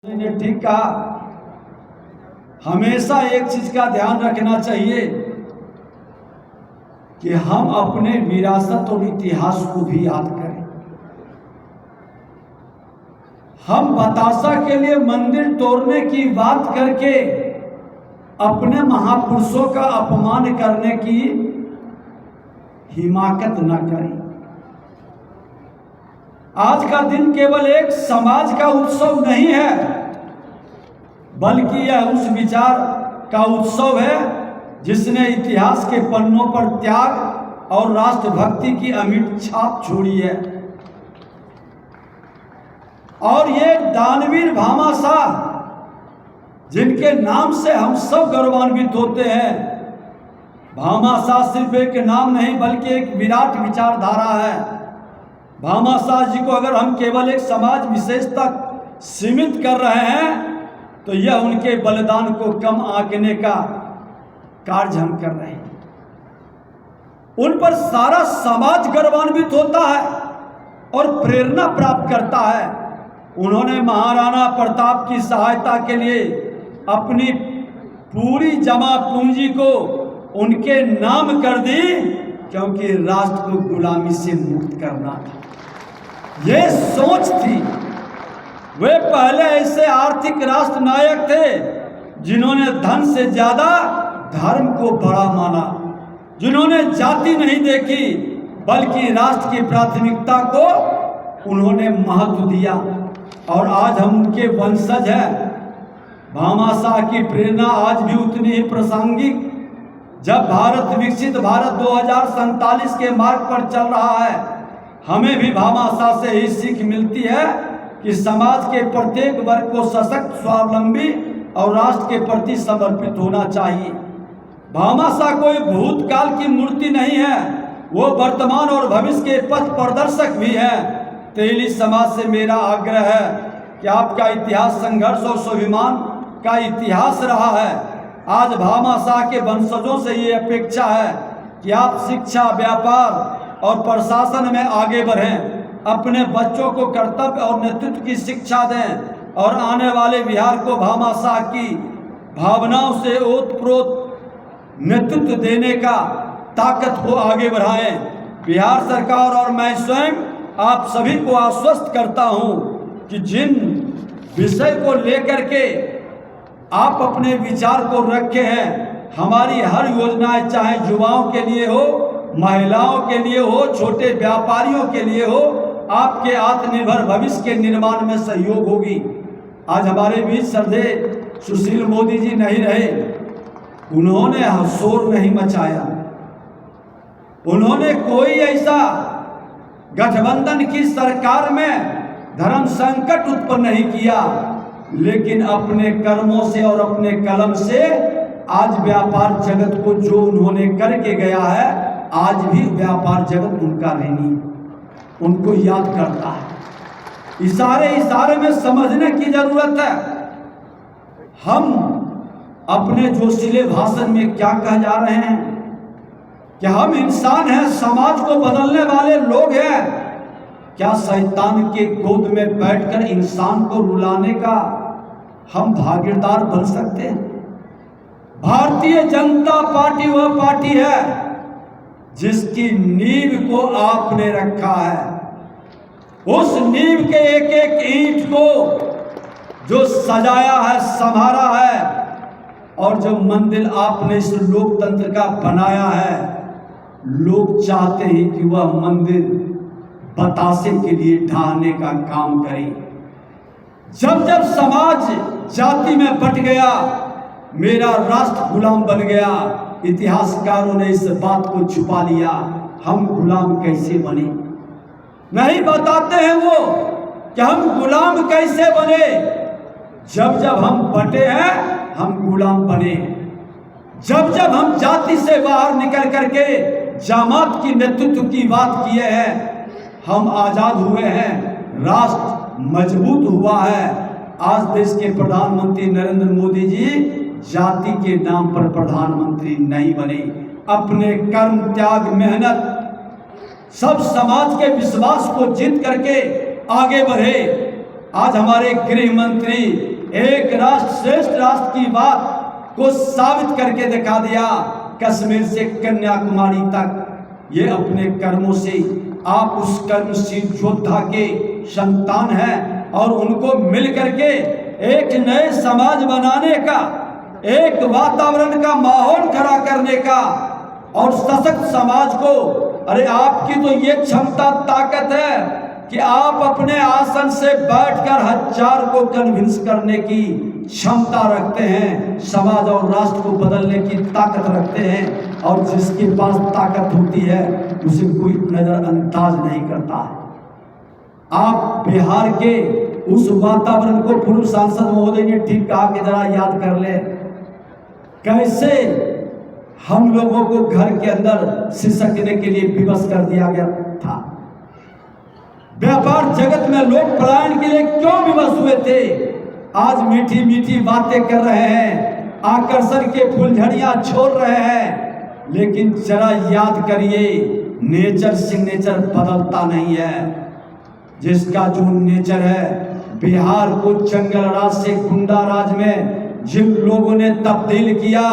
ने ठीक कहा। हमेशा एक चीज का ध्यान रखना चाहिए कि हम अपने विरासत और इतिहास को भी याद करें। हम बतासा के लिए मंदिर तोड़ने की बात करके अपने महापुरुषों का अपमान करने की हिमाकत न करें। आज का दिन केवल एक समाज का उत्सव नहीं है, बल्कि यह उस विचार का उत्सव है जिसने इतिहास के पन्नों पर त्याग और राष्ट्रभक्ति की अमिट छाप छोड़ी है। और ये दानवीर भामाशाह, जिनके नाम से हम सब गौरवान्वित होते हैं। भामाशाह सिर्फ एक नाम नहीं बल्कि एक विराट विचारधारा है। भामाशाह जी को अगर हम केवल एक समाज विशेष तक सीमित कर रहे हैं तो यह उनके बलिदान को कम आंकने का कार्य हम कर रहे हैं। उन पर सारा समाज गौरवान्वित होता है और प्रेरणा प्राप्त करता है। उन्होंने महाराणा प्रताप की सहायता के लिए अपनी पूरी जमा पूंजी को उनके नाम कर दी, क्योंकि राष्ट्र को गुलामी से मुक्त करना था। ये सोच थी। वे पहले ऐसे आर्थिक राष्ट्र नायक थे जिन्होंने धन से ज्यादा धर्म को बड़ा माना, जिन्होंने जाति नहीं देखी बल्कि राष्ट्र की प्राथमिकता को उन्होंने महत्व दिया। और आज हम उनके वंशज हैं। भामाशाह की प्रेरणा आज भी उतनी ही प्रासंगिक। जब भारत विकसित भारत 2047 के मार्ग पर चल रहा है, हमें भी भामाशाह से ही सीख मिलती है कि समाज के प्रत्येक वर्ग को सशक्त, स्वावलंबी और राष्ट्र के प्रति समर्पित होना चाहिए। भामाशाह कोई भूतकाल की मूर्ति नहीं है, वो वर्तमान और भविष्य के पथ प्रदर्शक भी है। तेली समाज से मेरा आग्रह है कि आपका इतिहास संघर्ष और स्वाभिमान का इतिहास रहा है। आज भामाशाह के वंशजों से ये अपेक्षा है कि आप शिक्षा, व्यापार और प्रशासन में आगे बढ़ें, अपने बच्चों को कर्तव्य और नेतृत्व की शिक्षा दें और आने वाले बिहार को भामाशाह की भावनाओं से ओतप्रोत नेतृत्व देने का ताकत को आगे बढ़ाएं। बिहार सरकार और मैं स्वयं आप सभी को आश्वस्त करता हूं कि जिन विषय को लेकर के आप अपने विचार को रखे हैं, हमारी हर योजनाएं चाहे युवाओं के लिए हो, महिलाओं के लिए हो, छोटे व्यापारियों के लिए हो, आपके आत्मनिर्भर भविष्य के निर्माण में सहयोग होगी। आज हमारे बीच श्रद्धेय सुशील मोदी जी नहीं रहे। उन्होंने शोर नहीं मचाया, उन्होंने कोई ऐसा गठबंधन की सरकार में धर्म संकट उत्पन्न नहीं किया, लेकिन अपने कर्मों से और अपने कलम से आज व्यापार जगत को जो उन्होंने करके गया है, आज भी व्यापार जगत उनका ऋणी उनको याद करता है। इशारे इशारे में समझने की जरूरत है। हम अपने जोशीले भाषण में क्या कह जा रहे हैं कि हम इंसान हैं, समाज को बदलने वाले लोग हैं। क्या शैतान के गोद में बैठकर इंसान को रुलाने का हम भागीदार बन सकते हैं? भारतीय जनता पार्टी वह पार्टी है जिसकी नींव को आपने रखा है। उस नींव के एक एक ईंट को जो सजाया है, संभाला है, और जो मंदिर आपने इस लोकतंत्र का बनाया है, लोग चाहते हैं कि वह मंदिर बतासे के लिए ढाने का काम करे। जब जब समाज जाति में बट गया, मेरा राष्ट्र गुलाम बन गया। इतिहासकारों ने इस बात को छुपा लिया। हम गुलाम कैसे बने? नहीं बताते हैं वो कि हम गुलाम कैसे बने। जब जब हम बटे हैं, हम गुलाम बने। जब जब हम जाति से बाहर निकल करके जमात की नेतृत्व की बात किए हैं, हम आजाद हुए हैं, राष्ट्र मजबूत हुआ है। आज देश के प्रधानमंत्री नरेंद्र मोदी जी जाति के नाम पर प्रधानमंत्री नहीं बने। अपने कर्म, त्याग, मेहनत, सब समाज के विश्वास को जीत करके आगे बढ़े। आज हमारे गृह मंत्री एक राष्ट्र श्रेष्ठ राष्ट्र की बात को साबित करके दिखा दिया। कश्मीर से कन्याकुमारी तक ये अपने कर्मों से आप उस कर्मशील योद्धा के संतान हैं और उनको मिल करके एक नए समाज बनाने का, एक वातावरण का माहौल खड़ा करने का और सशक्त समाज को, अरे आपकी तो ये क्षमता ताकत है कि आप अपने आसन से बैठकर 1000 को कन्विंस करने की क्षमता रखते हैं, समाज और राष्ट्र को बदलने की ताकत रखते हैं, और जिसके पास ताकत होती है उसे कोई नजरअंदाज नहीं करता है। आप बिहार के उस वातावरण को पूर्व सांसद महोदय ने ठीक कहा कि जरा याद कर ले, कैसे हम लोगों को घर के अंदर सिसकने के लिए विवश कर दिया गया था। व्यापार जगत में लोग पलायन के लिए क्यों विवश हुए थे, आज मीठी मीठी बातें कर रहे हैं, आकर्षण के फुलझड़ियां छोड़ रहे हैं, लेकिन जरा याद करिए नेचर सिग्नेचर बदलता नहीं है। जिसका जो नेचर है, बिहार को जंगल राज से गुंडा राज में जिन लोगों ने तब्दील किया,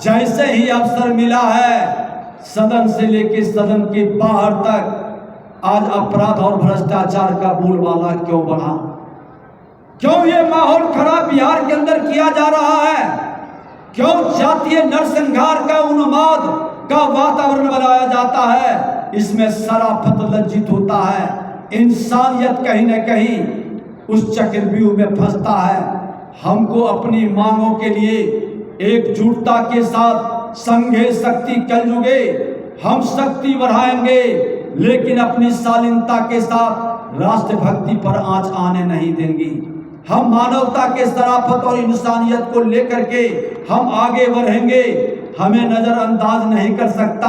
जैसे ही अवसर मिला है सदन से लेकर सदन के बाहर तक आज अपराध और भ्रष्टाचार का बोलबाला क्यों बढ़ा, क्यों ये माहौल खराब बिहार के अंदर किया जा रहा है, क्यों जातीय नरसंहार का उन्माद का वातावरण बनाया जाता है। इसमें सराफत लज्जित होता है, इंसानियत कहीं न कहीं उस चक्रव्यूह में फंसता है। हमको अपनी मांगों के लिए एकजुटता के साथ संघे शक्ति कलयुगे हम शक्ति बढ़ाएंगे, लेकिन अपनी शालीनता के साथ राष्ट्रभक्ति पर आंच आने नहीं देंगे। हम मानवता के शराफत और इंसानियत को लेकर के हम आगे बढ़ेंगे, हमें नजरअंदाज नहीं कर सकता,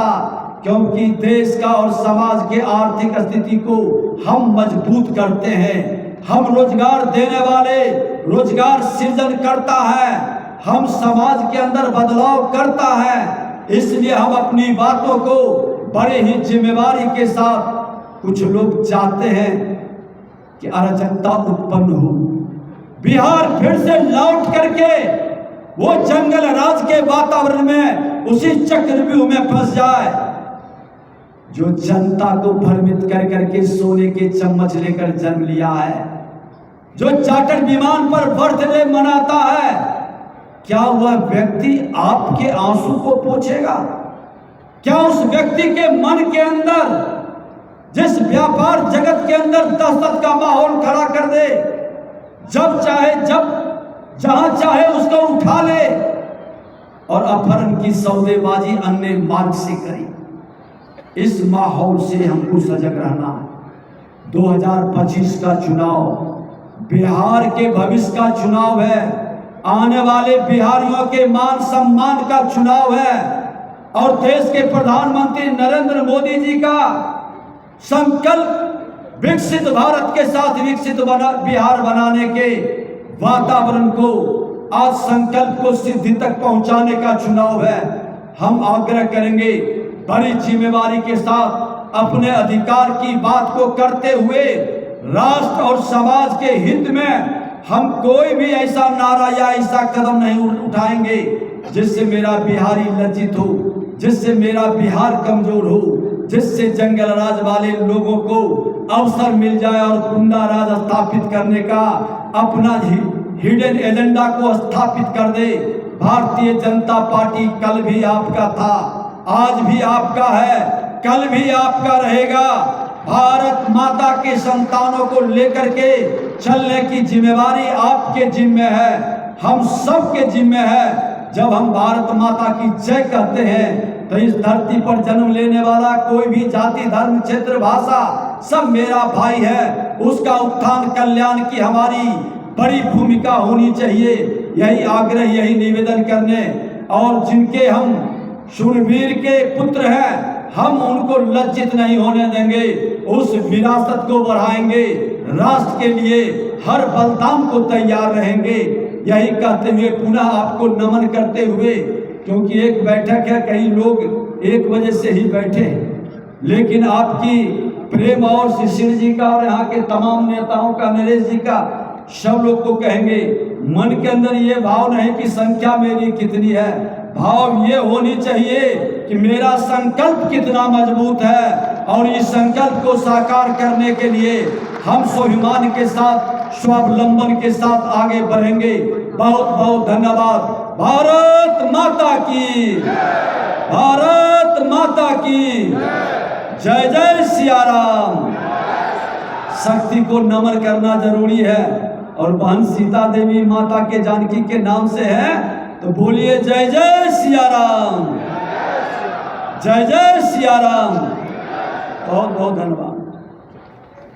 क्योंकि देश का और समाज के आर्थिक स्थिति को हम मजबूत करते हैं। हम रोजगार देने वाले, रोजगार सृजन करता है, हम समाज के अंदर बदलाव करता है, इसलिए हम अपनी बातों को बड़े ही जिम्मेवारी के साथ, कुछ लोग चाहते हैं कि अराजकता उत्पन्न हो, बिहार फिर से लौट करके वो जंगल राज के वातावरण में उसी चक्रव्यूह में फंस जाए जो जनता को भ्रमित कर करके सोने के चम्मच लेकर जन्म लिया है, जो चार्टर विमान पर बर्थडे मनाता है। क्या वह व्यक्ति आपके आंसू को पोंछेगा? क्या उस व्यक्ति के मन के अंदर, जिस व्यापार जगत के अंदर दहशत का माहौल खड़ा कर दे, जब चाहे जब जहां चाहे उसको उठा ले और अपहरण की सौदेबाजी अन्य मार्ग से करे, इस माहौल से हमको सजग रहना है। 2025 का चुनाव बिहार के भविष्य का चुनाव है, आने वाले बिहारियों के मान सम्मान का चुनाव है, और देश के प्रधानमंत्री नरेंद्र मोदी जी का संकल्प विकसित भारत के साथ विकसित बिहार बनाने के वातावरण को, आज संकल्प को सिद्धि तक पहुंचाने का चुनाव है। हम आग्रह करेंगे बड़ी जिम्मेवारी के साथ अपने अधिकार की बात को करते हुए राष्ट्र और समाज के हित में हम कोई भी ऐसा नारा या ऐसा कदम नहीं उठाएंगे जिससे मेरा बिहारी लज्जित हो, जिससे मेरा बिहार कमजोर हो, जिससे जंगल राज वाले लोगों को अवसर मिल जाए और गुंडा राज स्थापित करने का अपना हिडन एजेंडा को स्थापित कर दे। भारतीय जनता पार्टी कल भी आपका था, आज भी आपका है, कल भी आपका रहेगा। भारत माता के संतानों को लेकर के चलने की जिम्मेवारी आपके जिम्मे है, हम सब के जिम्मे है। जब हम भारत माता की जय कहते हैं तो इस धरती पर जन्म लेने वाला कोई भी जाति धर्म क्षेत्र भाषा सब मेरा भाई है, उसका उत्थान कल्याण की हमारी बड़ी भूमिका होनी चाहिए। यही आग्रह, यही निवेदन करने, और जिनके हम शूरवीर के पुत्र हैं हम उनको लज्जित नहीं होने देंगे, उस विरासत को बढ़ाएंगे, राष्ट्र के लिए हर बलिदान को तैयार रहेंगे। यही कहते हुए पुनः आपको नमन करते हुए, क्योंकि एक बैठक है, कई लोग 1 बजे से ही बैठे, लेकिन आपकी प्रेम और शिशिर जी का और यहाँ के तमाम नेताओं का, नरेश जी का सब लोग को कहेंगे। मन के अंदर ये भाव नहीं कि संख्या मेरी कितनी है, भाव ये होनी चाहिए कि मेरा संकल्प कितना मजबूत है, और इस संकल्प को साकार करने के लिए हम स्वाभिमान के साथ, स्वावलंबन के साथ आगे बढ़ेंगे। बहुत बहुत धन्यवाद। भारत माता की, भारत माता की जय जय सिया राम। शक्ति को नमन करना जरूरी है, और बहन सीता देवी माता के जानकी के नाम से है, तो बोलिए जय जय सिया राम, जय जय सिया राम। बहुत बहुत धन्यवाद।